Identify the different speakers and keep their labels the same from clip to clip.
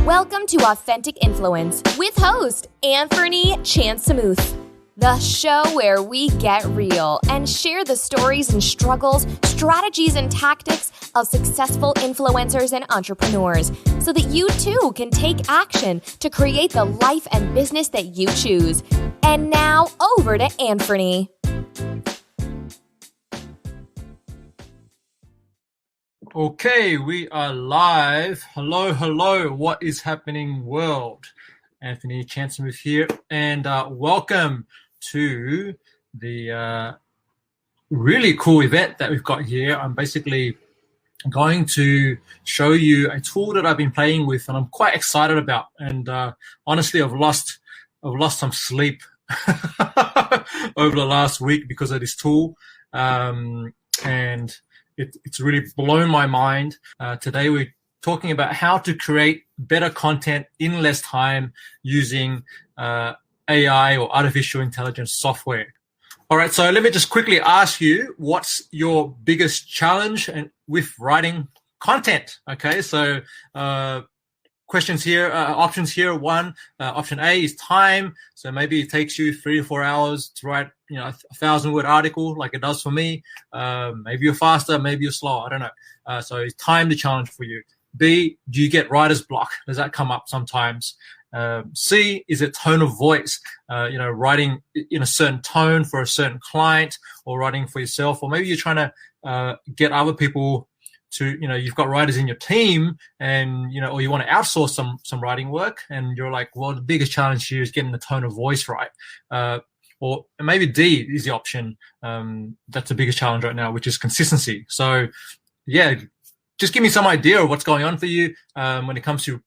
Speaker 1: Welcome to Authentic Influence with host Anthony Chansamuth, the show where we get real and share the stories and struggles, strategies and tactics of successful influencers and entrepreneurs so that you too can take action to create the life and business that you choose. And now over to Anthony.
Speaker 2: Okay, we are live. Hello. What is happening, world? Anthony Chansamuth here, and welcome to the really cool event that we've got here. I'm basically going to show you a tool that I've been playing with, and I'm quite excited about. And honestly, I've lost some sleep over the last week because of this tool, and it's really blown my mind. Today we're talking about how to create better content in less time using AI or artificial intelligence software. All right, so let me just quickly ask you, what's your biggest challenge with writing content? Okay, so questions here, options here. One, option A is time. So maybe it takes you 3 to 4 hours to write, a 1,000-word article like it does for me. Maybe you're faster, maybe you're slower. I don't know. So is time the challenge for you? B, do you get writer's block? Does that come up sometimes? C, is it tone of voice? Writing in a certain tone for a certain client, or writing for yourself, or maybe you're trying to get other people to, you've got writers in your team, and or you want to outsource some writing work, and you're like, well, the biggest challenge here is getting the tone of voice right. Or maybe D is the option. That's the biggest challenge right now, which is consistency. So yeah, just give me some idea of what's going on for you when it comes to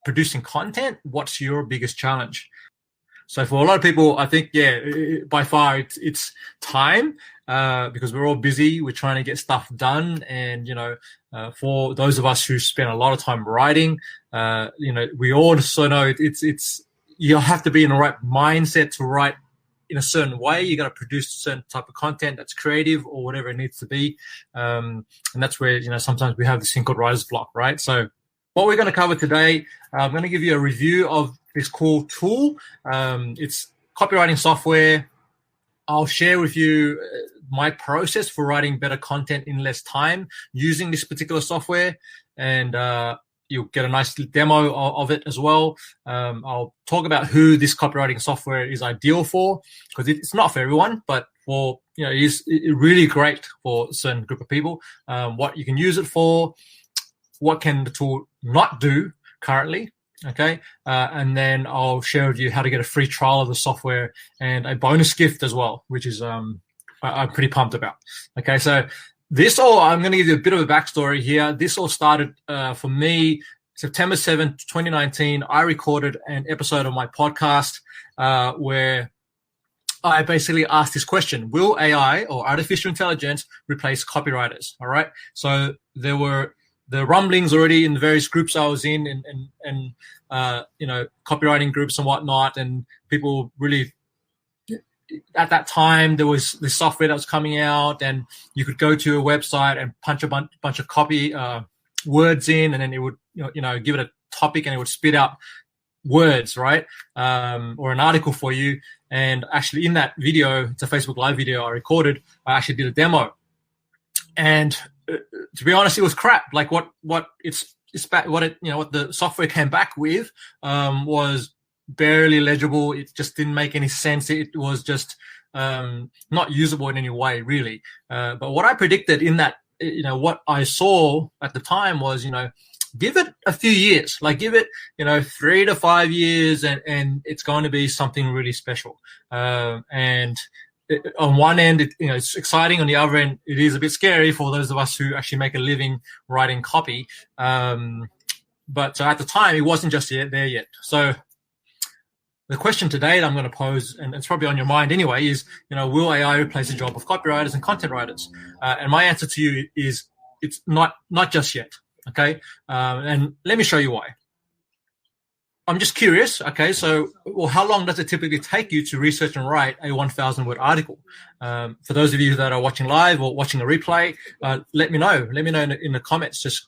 Speaker 2: producing content. What's your biggest challenge? So for a lot of people, I think, by far it's time, because we're all busy. We're trying to get stuff done. And, for those of us who spend a lot of time writing, we also know it's you have to be in the right mindset to write in a certain way. You got to produce a certain type of content that's creative or whatever it needs to be. And that's where, sometimes we have this thing called writer's block, right? So what we're going to cover today, I'm going to give you a review of this cool tool. It's copywriting software. I'll share with you my process for writing better content in less time using this particular software, and you'll get a nice demo of it as well. I'll talk about who this copywriting software is ideal for, because it's not for everyone, but for, it's really great for a certain group of people. What you can use it for, what can the tool not do currently, okay? And then I'll share with you how to get a free trial of the software and a bonus gift as well, which is I'm pretty pumped about. Okay, so I'm going to give you a bit of a backstory here. This all started for me September 7th, 2019. I recorded an episode of my podcast where I basically asked this question: will AI or artificial intelligence replace copywriters? All right. So there were the rumblings already in the various groups I was in, and copywriting groups and whatnot, and people really, at that time, there was this software that was coming out, and you could go to a website and punch a bunch of copy words in, and then it would, give it a topic, and it would spit out words, right? Or an article for you. And actually, in that video, it's a Facebook Live video I recorded, I actually did a demo. And to be honest, it was crap. Like what the software came back with was barely legible. It just didn't make any sense. It was just not usable in any way, really. But what I predicted in that, what I saw at the time was, give it a few years, like give it, 3 to 5 years, and it's going to be something really special. And on one end, it's exciting. On the other end, it is a bit scary for those of us who actually make a living writing copy. But at the time, it wasn't just there yet. So the question today that I'm going to pose, and it's probably on your mind anyway, is, will AI replace the job of copywriters and content writers? And my answer to you is it's not just yet. Okay. And let me show you why. I'm just curious. Okay. So, how long does it typically take you to research and write a 1,000-word article? For those of you that are watching live or watching a replay, let me know. Let me know in the comments. Just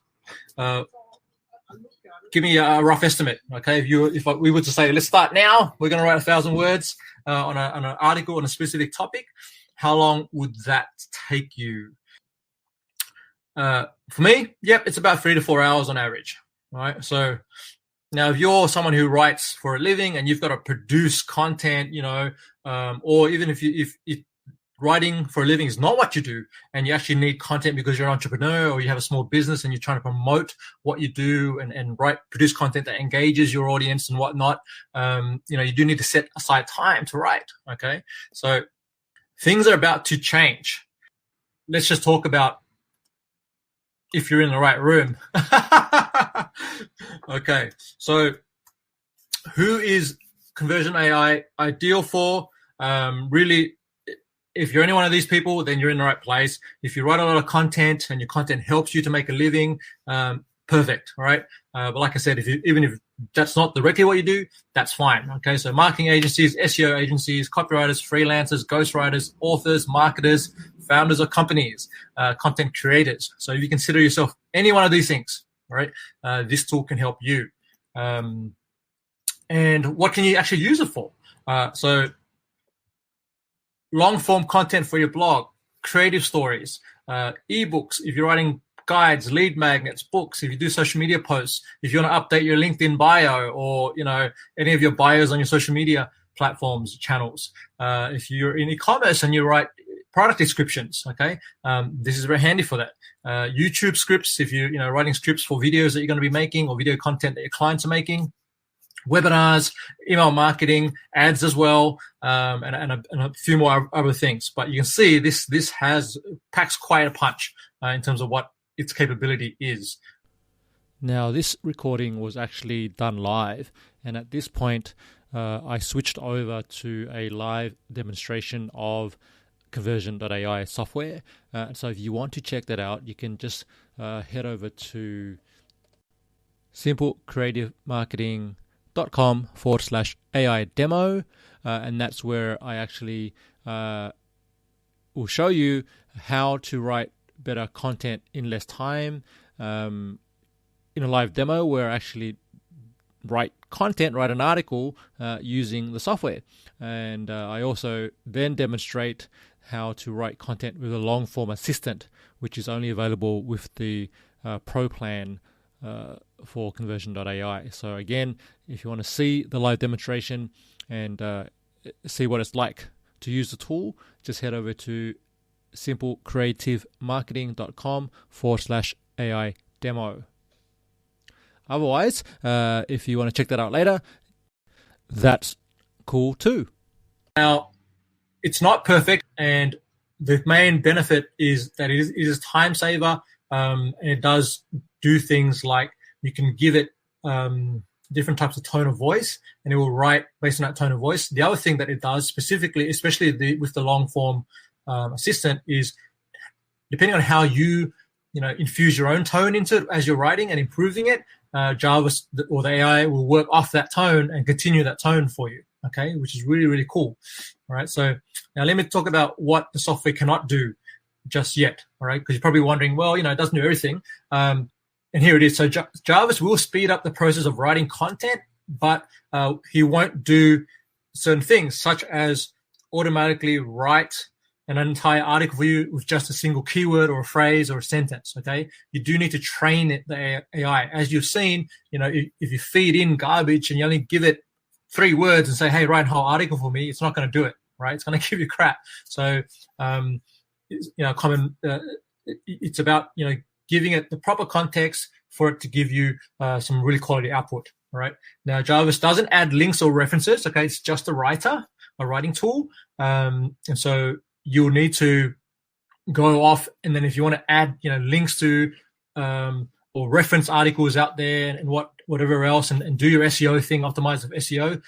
Speaker 2: give me a rough estimate. Okay, if we were to say, let's start now, we're going to write 1,000 words on an article on a specific topic. How long would that take you? For me, it's about 3 to 4 hours on average. All right. So now, if you're someone who writes for a living and you've got to produce content, or even if writing for a living is not what you do, and you actually need content because you're an entrepreneur or you have a small business and you're trying to promote what you do and produce content that engages your audience and whatnot, you do need to set aside time to write. Okay, so things are about to change. Let's just talk about if you're in the right room. Okay, so who is Conversion.AI ideal for? Really, if you're any one of these people, then you're in the right place. If you write a lot of content and your content helps you to make a living, perfect, all right? But like I said, even if that's not directly what you do, that's fine, okay? So marketing agencies, SEO agencies, copywriters, freelancers, ghostwriters, authors, marketers, founders of companies, content creators. So if you consider yourself any one of these things, all right, this tool can help you. And what can you actually use it for? So long-form content for your blog, creative stories, ebooks, if you're writing guides, lead magnets, books, if you do social media posts, if you want to update your LinkedIn bio or, any of your bios on your social media platforms, channels. If you're in e-commerce and you write product descriptions, okay, this is very handy for that. YouTube scripts, if you're writing scripts for videos that you're going to be making or video content that your clients are making. Webinars, email marketing, ads as well, and a few more other things. But you can see this packs quite a punch in terms of what its capability is.
Speaker 3: Now, this recording was actually done live, and at this point, I switched over to a live demonstration of Conversion.AI software. So if you want to check that out, you can just head over to simplecreativemarketing.com/AI demo, and that's where I actually will show you how to write better content in less time. In a live demo where I actually write an article using the software, and I also then demonstrate how to write content with a long form assistant, which is only available with the Pro plan for Conversion.AI. So again, if you want to see the live demonstration and see what it's like to use the tool, just head over to simplecreativemarketing.com/AI demo. Otherwise, if you want to check that out later, that's cool too.
Speaker 2: Now, it's not perfect, and the main benefit is that it is a time saver, and it does do things like you can give it different types of tone of voice, and it will write based on that tone of voice. The other thing that it does specifically, especially with the long form assistant, is depending on how you infuse your own tone into it as you're writing and improving it, Java or the AI will work off that tone and continue that tone for you. Okay, which is really, really cool. All right, so now let me talk about what the software cannot do just yet. All right, because you're probably wondering, well, it doesn't do everything. And here it is. So Jarvis will speed up the process of writing content, but he won't do certain things, such as automatically write an entire article for you with just a single keyword or a phrase or a sentence. Okay, you do need to train the AI. As you've seen, if you feed in garbage and you only give it 3 words and say, hey, write a whole article for me, it's not going to do it, right? It's going to give you crap. So, it's about, giving it the proper context for it to give you some really quality output, all right? Now, Jarvis doesn't add links or references, okay? It's just a writing tool. And so you'll need to go off, and then if you want to add, links to or reference articles out there and whatever else, and do your SEO thing, optimize the SEO,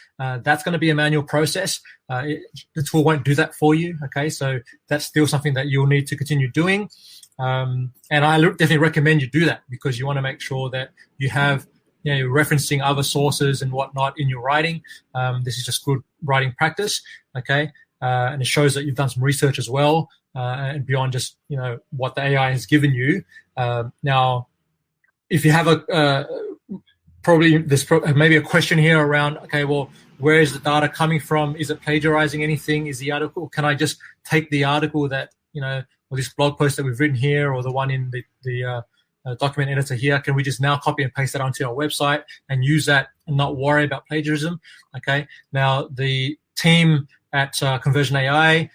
Speaker 2: that's going to be a manual process. The tool won't do that for you, okay? So that's still something that you'll need to continue doing. And I definitely recommend you do that, because you want to make sure that you have, you're referencing other sources and whatnot in your writing. This is just good writing practice, okay? And it shows that you've done some research as well, and beyond just, what the AI has given you. Now, if you have probably there's maybe a question here around, okay, well, where is the data coming from? Is it plagiarizing anything? Is the article, can I just take the article that, or this blog post that we've written here, or the one in the document editor here, can we just now copy and paste that onto our website and use that and not worry about plagiarism? Okay. Now, the team at Conversion.AI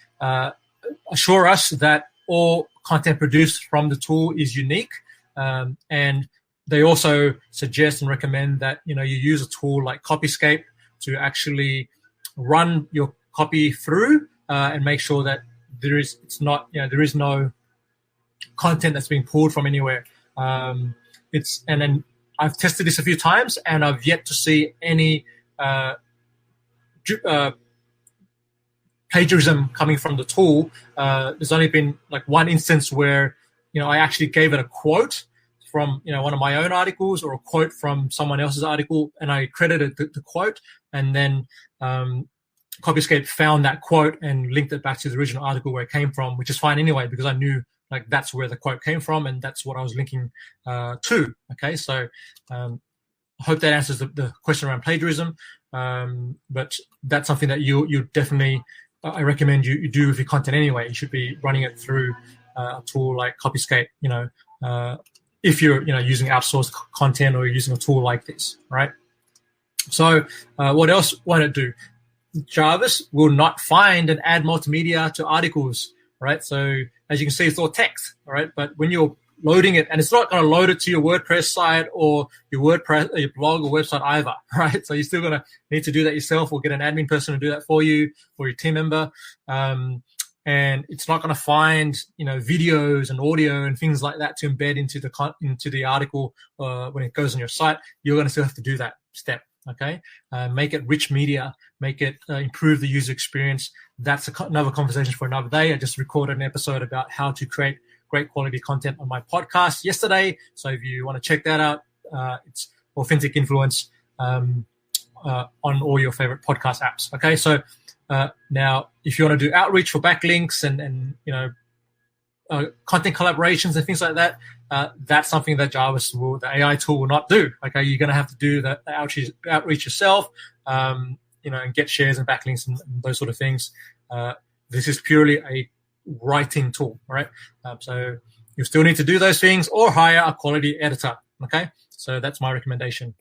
Speaker 2: assure us that all content produced from the tool is unique, and they also suggest and recommend that you use a tool like Copyscape to actually run your copy through and make sure that there is no content that's being pulled from anywhere. And then I've tested this a few times, and I've yet to see any plagiarism coming from the tool. There's only been like one instance where I actually gave it a quote from one of my own articles or a quote from someone else's article, and I credited the quote, and then Copyscape found that quote and linked it back to the original article where it came from, which is fine anyway, because I knew that's where the quote came from, and that's what I was linking to. Okay, so I hope that answers the question around plagiarism. But that's something that you definitely, I recommend you do with your content anyway. You should be running it through a tool like Copyscape, if you're using outsourced content or you're using a tool like this, right? So what else won't it do? Jarvis will not find and add multimedia to articles, right? So as you can see, it's all text, all right? But when you're loading it, and it's not going to load it to your WordPress site or your WordPress, your blog or website either, right? So you're still going to need to do that yourself, or get an admin person to do that for you, or your team member. And it's not going to find, videos and audio and things like that to embed into the article when it goes on your site. You're going to still have to do that step. Okay, make it rich media, make it improve the user experience. That's another conversation for another day. I just recorded an episode about how to create great quality content on my podcast yesterday. So if you want to check that out, it's Authentic Influence on all your favorite podcast apps. Okay, so now if you want to do outreach for backlinks and content collaborations and things like that, that's something that Jarvis the AI tool will not do. Okay, you're going to have to do the outreach yourself, and get shares and backlinks and those sort of things. This is purely a writing tool, all right? So you still need to do those things, or hire a quality editor. Okay, so that's my recommendation.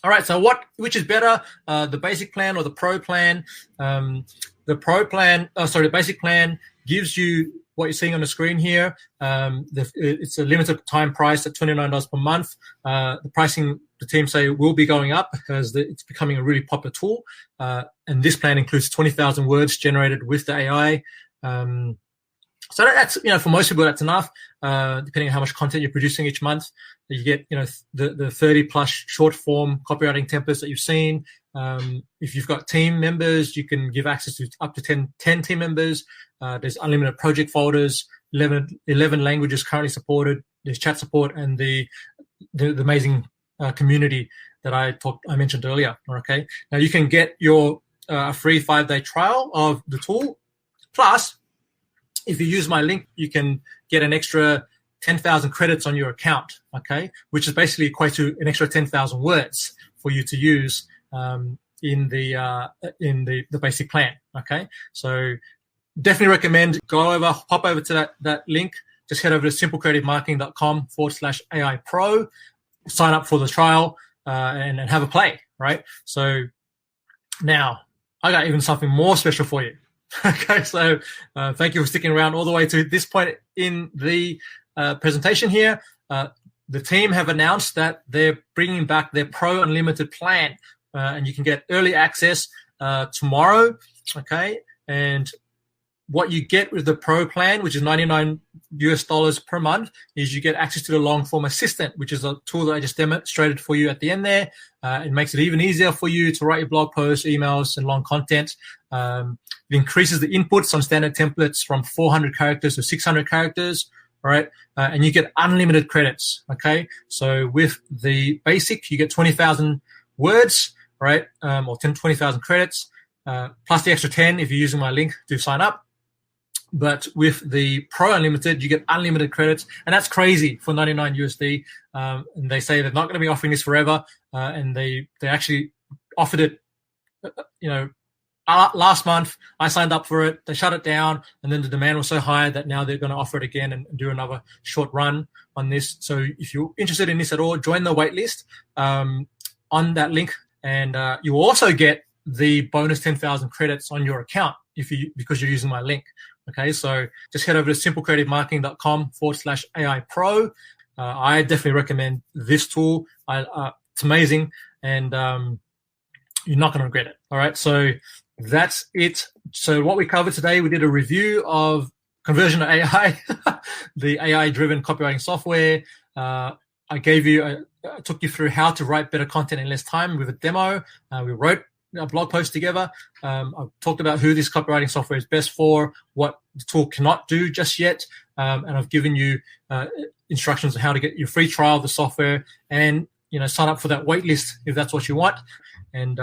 Speaker 2: All right, so which is better, the basic plan or the pro plan? The basic plan gives you what you're seeing on the screen here. It's a limited time price at $29 per month. The pricing, the team say, will be going up because it's becoming a really popular tool. And this plan includes 20,000 words generated with the AI. So that's, for most people, that's enough, depending on how much content you're producing each month. You get, the 30 plus short form copywriting templates that you've seen. If you've got team members, you can give access to up to 10 team members. There's unlimited project folders, 11 languages currently supported. There's chat support, and the amazing community that I mentioned earlier. Okay. Now you can get your free 5-day trial of the tool. Plus, if you use my link, you can get an extra 10,000 credits on your account, okay, which is basically equate to an extra 10,000 words for you to use in the basic plan, okay. So definitely recommend hop over to that link. Just head over to simplecreativemarketing.com/AI Pro, sign up for the trial, and have a play, right? So now I got even something more special for you. Okay, so thank you for sticking around all the way to this point in the presentation here. The team have announced that they're bringing back their Pro Unlimited plan, and you can get early access tomorrow, okay? And what you get with the Pro plan, which is $99 per month, is you get access to the long form assistant, which is a tool that I just demonstrated for you at the end there. It makes it even easier for you to write your blog posts, emails, and long content. It increases the inputs on standard templates from 400 characters to 600 characters, right? And you get unlimited credits, okay? So with the basic, you get 20,000 words, right? Or 20,000 credits, plus the extra 10 if you're using my link to sign up. But with the Pro Unlimited, you get unlimited credits, and that's crazy for 99 USD. And they say they're not going to be offering this forever, and they actually offered it, last month. I signed up for it. They shut it down, and then the demand was so high that now they're going to offer it again and do another short run on this. So if you're interested in this at all, join the waitlist on that link, and you will also get the bonus 10,000 credits on your account because you're using my link. Okay, so just head over to simplecreativmarketing.com/AI Pro. I definitely recommend this tool. It's amazing, and you're not going to regret it. All right, so that's it. So what we covered today, we did a review of Conversion.AI, the AI-driven copywriting software. I took you through how to write better content in less time with a demo. We wrote a blog post together. I've talked about who this copywriting software is best for, what the tool cannot do just yet, and I've given you instructions on how to get your free trial of the software and sign up for that wait list if that's what you want. And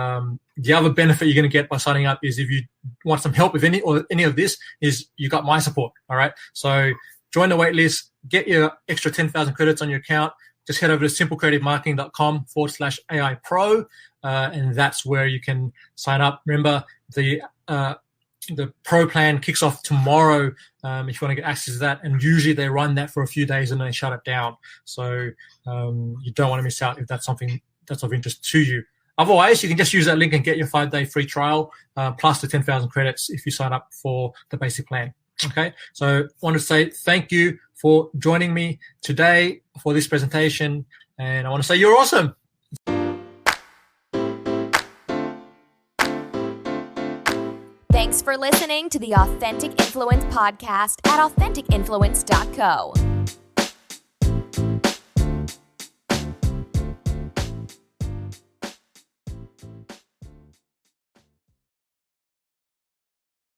Speaker 2: the other benefit you're going to get by signing up is if you want some help with any of this, is you got my support. All right, so join the wait list, get your extra 10,000 credits on your account. Just head over to simplecreativmarketing.com/AI Pro, and that's where you can sign up. Remember, the Pro plan kicks off tomorrow if you want to get access to that, and usually they run that for a few days and then they shut it down. So you don't want to miss out if that's something that's of interest to you. Otherwise, you can just use that link and get your 5-day free trial plus the 10,000 credits if you sign up for the basic plan. Okay, so I want to say thank you for joining me today for this presentation, and I want to say you're awesome.
Speaker 1: Thanks for listening to the Authentic Influence podcast at AuthenticInfluence.co.